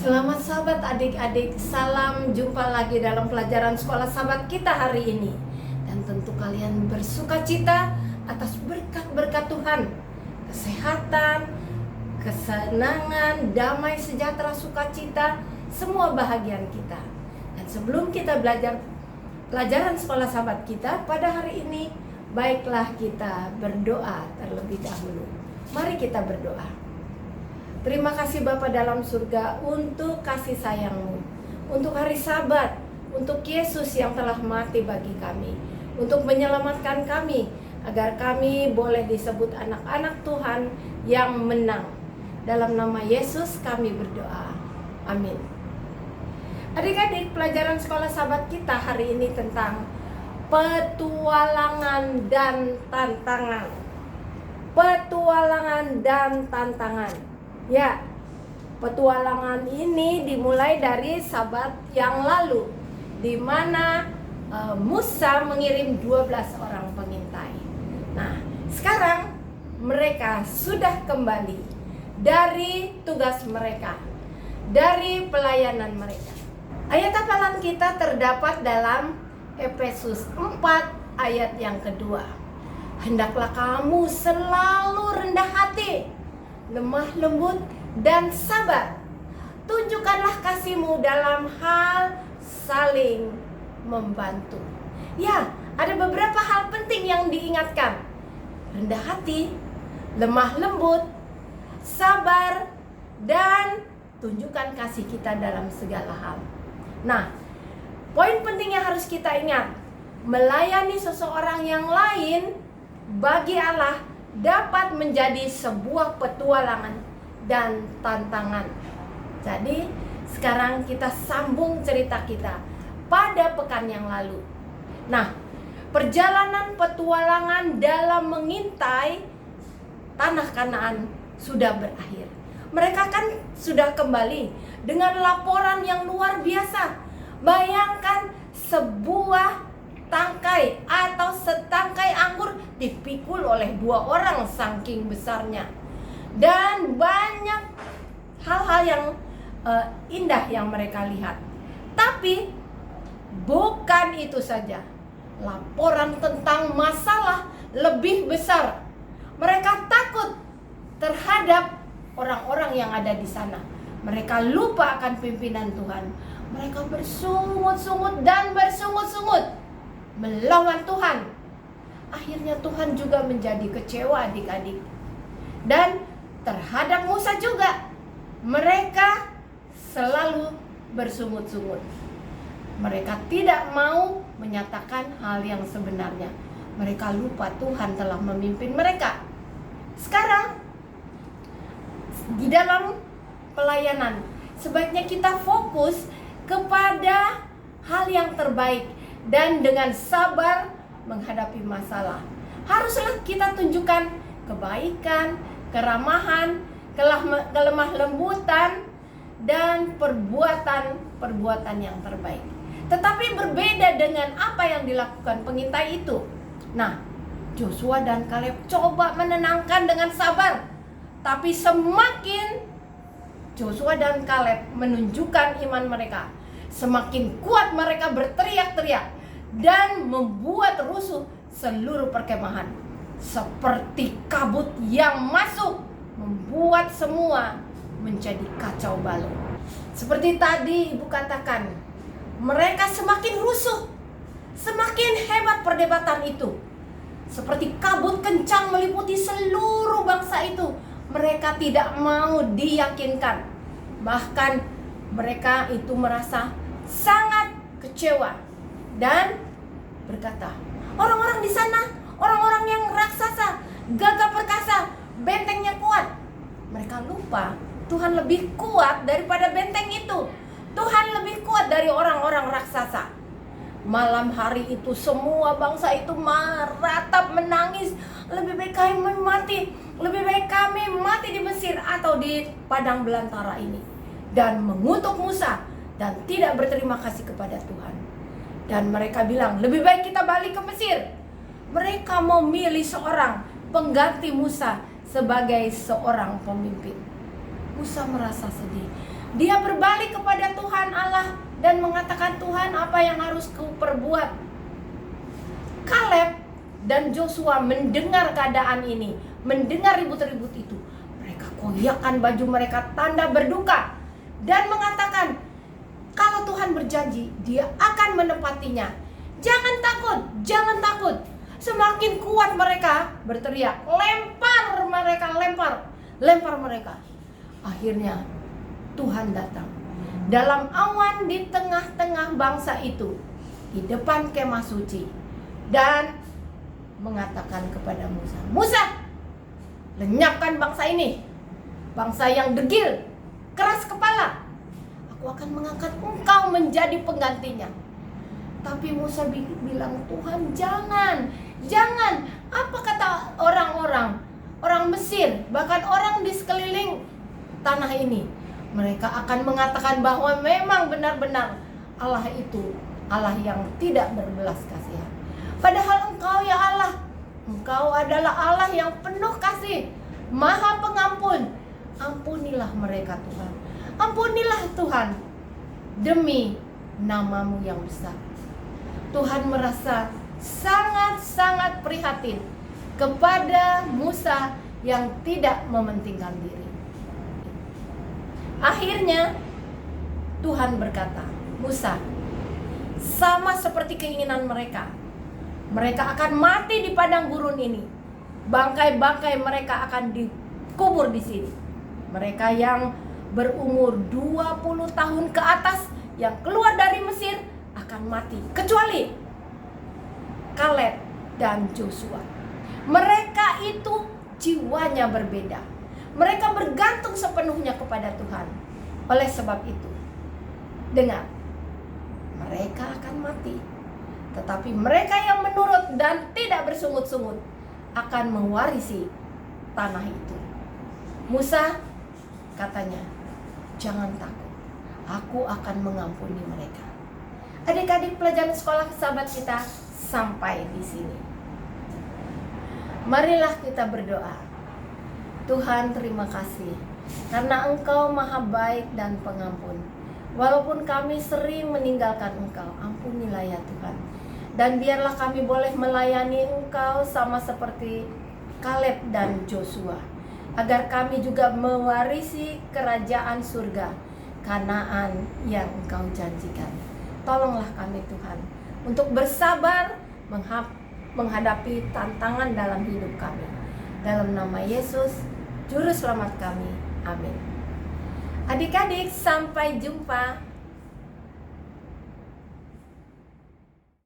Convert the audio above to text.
Selamat sahabat adik-adik, salam jumpa lagi dalam pelajaran sekolah sahabat kita hari ini. Dan tentu kalian bersuka cita atas berkat-berkat Tuhan, kesehatan, kesenangan, damai, sejahtera, sukacita, semua bahagian kita. Dan sebelum kita belajar pelajaran sekolah sahabat kita pada hari ini, baiklah kita berdoa terlebih dahulu. Mari kita berdoa. Terima kasih Bapa dalam surga untuk kasih sayang-Mu, untuk hari Sabat, untuk Yesus yang telah mati bagi kami, untuk menyelamatkan kami, agar kami boleh disebut anak-anak Tuhan yang menang. Dalam nama Yesus kami berdoa. Amin. Adik-adik, pelajaran sekolah sahabat kita hari ini tentang petualangan dan tantangan. Petualangan dan tantangan. Ya, petualangan ini dimulai dari Sabat yang lalu, di mana Musa mengirim 12 orang pengintai. Nah, sekarang mereka sudah kembali dari tugas mereka, dari pelayanan mereka. Ayat hafalan kita terdapat dalam Efesus 4 ayat yang kedua. Hendaklah kamu selalu rendah hati, lemah lembut dan sabar. Tunjukkanlah kasih-Mu dalam hal saling membantu. Ya, ada beberapa hal penting yang diingatkan. Rendah hati, lemah lembut, sabar, dan tunjukkan kasih kita dalam segala hal. Nah, poin penting yang harus kita ingat, melayani seseorang yang lain bagi Allah dapat menjadi sebuah petualangan dan tantangan. Jadi sekarang kita sambung cerita kita pada pekan yang lalu. Nah, perjalanan petualangan dalam mengintai tanah Kanaan sudah berakhir. Mereka kan sudah kembali dengan laporan yang luar biasa. Bayangkan sebuah tangkai atau setangkai anggur dipikul oleh 2 orang saking besarnya. Dan banyak hal-hal yang indah yang mereka lihat. Tapi bukan itu saja. Laporan tentang masalah lebih besar. Mereka takut terhadap orang-orang yang ada di sana. Mereka lupa akan pimpinan Tuhan. Mereka bersungut-sungut dan bersungut-sungut melawan Tuhan. Akhirnya Tuhan juga menjadi kecewa adik-adik. Dan terhadap Musa juga, mereka selalu bersungut-sungut. Mereka tidak mau menyatakan hal yang sebenarnya. Mereka lupa Tuhan telah memimpin mereka. Sekarang di dalam pelayanan, sebaiknya kita fokus kepada hal yang terbaik dan dengan sabar menghadapi masalah. Haruslah kita tunjukkan kebaikan, keramahan, kelemah lembutan, dan perbuatan yang terbaik. Tetapi berbeda dengan apa yang dilakukan pengintai itu. Nah, Joshua dan Kaleb coba menenangkan dengan sabar. Tapi semakin Joshua dan Kaleb menunjukkan iman mereka, semakin kuat mereka berteriak-teriak dan membuat rusuh seluruh perkemahan. Seperti kabut yang masuk, membuat semua menjadi kacau balau. Seperti tadi Ibu katakan, mereka semakin rusuh, semakin hebat perdebatan itu. Seperti kabut kencang meliputi seluruh bangsa itu. Mereka tidak mau diyakinkan. Bahkan mereka itu merasa sangat kecewa dan berkata, orang-orang di sana, orang-orang yang raksasa, gagah perkasa, bentengnya kuat. Mereka lupa Tuhan lebih kuat daripada benteng itu. Tuhan lebih kuat dari orang-orang raksasa. Malam hari itu semua bangsa itu meratap menangis. Lebih baik kami mati, lebih baik kami mati di Mesir atau di padang belantara ini. Dan mengutuk Musa dan tidak berterima kasih kepada Tuhan. Dan mereka bilang, lebih baik kita balik ke Mesir. Mereka memilih seorang pengganti Musa sebagai seorang pemimpin. Musa merasa sedih. Dia berbalik kepada Tuhan Allah dan mengatakan, Tuhan, apa yang harus ku perbuat? Kaleb dan Joshua mendengar keadaan ini, mendengar ribut-ribut itu. Mereka koyakkan baju mereka, tanda berduka, dan mengatakan, kalau Tuhan berjanji, Dia akan menepatinya. Jangan takut, jangan takut. Semakin kuat mereka berteriak, lempar mereka. Akhirnya Tuhan datang dalam awan di tengah-tengah bangsa itu, di depan kemah suci, dan mengatakan kepada Musa, Musa, lenyapkan bangsa ini, bangsa yang degil, keras kepala. Aku akan mengangkat engkau menjadi penggantinya. Tapi Musa bilang, Tuhan, jangan. Apa kata orang Mesir, bahkan orang di sekeliling tanah ini? Mereka akan mengatakan bahwa memang benar-benar Allah itu Allah yang tidak berbelas kasihan. Padahal Engkau ya Allah, Engkau adalah Allah yang penuh kasih, Maha Pengampun. Ampunilah mereka Tuhan. Ampunilah Tuhan, demi nama-Mu yang besar. Tuhan merasa sangat-sangat prihatin kepada Musa yang tidak mementingkan diri. Akhirnya Tuhan berkata, Musa, sama seperti keinginan mereka akan mati di padang gurun ini. Bangkai-bangkai mereka akan dikubur di sini. Mereka yang berumur 20 tahun ke atas yang keluar dari Mesir akan mati, kecuali Kaleb dan Joshua. Mereka itu jiwanya berbeda. Mereka bergantung sepenuhnya kepada Tuhan. Oleh sebab itu, dengar, mereka akan mati, tetapi mereka yang menurut dan tidak bersungut-sungut akan mewarisi tanah itu. Musa katanya, jangan takut, aku akan mengampuni mereka. Adik-adik pelajaran sekolah sahabat kita sampai di sini. Marilah kita berdoa. Tuhan, terima kasih karena Engkau maha baik dan pengampun. Walaupun kami sering meninggalkan Engkau, ampunilah ya Tuhan. Dan biarlah kami boleh melayani Engkau sama seperti Kaleb dan Joshua, agar kami juga mewarisi kerajaan surga, Kanaan yang Engkau janjikan. Tolonglah kami Tuhan untuk bersabar menghadapi tantangan dalam hidup kami. Dalam nama Yesus, Juru Selamat kami. Amin. Adik-adik, sampai jumpa.